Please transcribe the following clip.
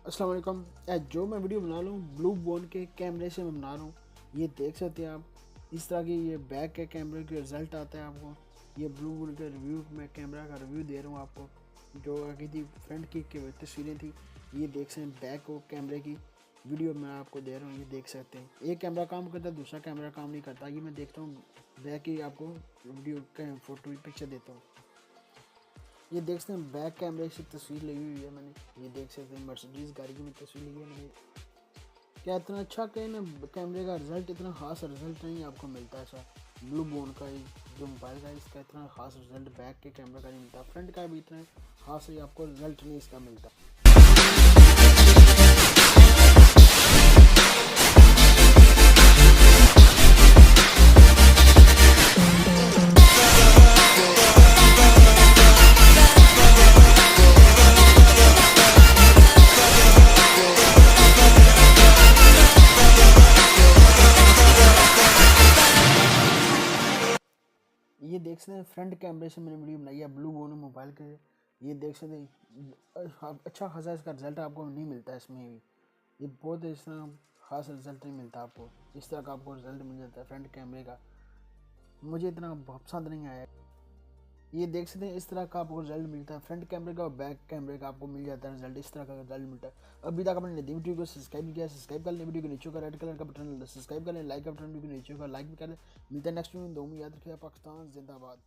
अस्सलाम वालेकुम। जो मैं वीडियो बना रहा हूँ ब्लू बोन के कैमरे से मैं बना रहा हूँ। ये देख सकते हैं आप, इस तरह की ये बैक के कैमरे के रिज़ल्ट आता है आपको। ये ब्लू बोन का रिव्यू, मैं कैमरा का रिव्यू दे रहा हूँ आपको। जो आगे थी फ्रंट की तस्वीरें थी, ये देख सकते हैं बैक और कैमरे की वीडियो मैं आपको दे रहा हूँ। ये देख सकते हैं एक कैमरा काम करता है, दूसरा कैमरा काम नहीं करता। ये मैं देखता हूँ बैक की आपको वीडियो फोटो पिक्चर देता हूँ। ये देख सकते हैं बैक कैमरे से तस्वीर लगी हुई है मैंने। ये देख सकते हैं मर्सिडीज गाड़ी की तस्वीर लगी है मैंने। क्या इतना अच्छा कहीं ना कैमरे का रिजल्ट, इतना खास रिजल्ट नहीं आपको मिलता ऐसा। ब्लू बोन का ही जो मोबाइल का इसका इतना खास रिजल्ट बैक के कैमरे का नहीं मिलता, फ्रंट का भी इतना खास ही आपको रिजल्ट नहीं इसका मिलता। ये देख सकते हैं फ्रंट कैमरे से मैंने वीडियो बनाई है ब्लू बोन मोबाइल के। ये देख सकते हैं अच्छा खासा इसका रिजल्ट आपको नहीं मिलता इसमें भी। ये बहुत इस तरह खास रिजल्ट नहीं मिलता आपको, इस तरह का आपको रिजल्ट मिल जाता है फ्रंट कैमरे का। मुझे इतना पसंद नहीं आया। ये देख सकते हैं इस तरह का आपको रिजल्ट मिलता है फ्रंट कैमरे का और बैक कैमरे का आपको मिल जाता है रिजल्ट। इस तरह का रिजल्ट मिलता है। अभी तक आपने नदी वीडियो को सब्सक्राइब किया, सब्सक्राइब कर लें। वीडियो के नीचे का रेड कलर का बटन सब्सक्राइब कर लें, लाइक का बटन वीडियो के नीचे का लाइक भी कर लें। मिलता है नेक्स्ट वीडियो में। दो याद रखिए, पाकिस्तान जिंदाबाद।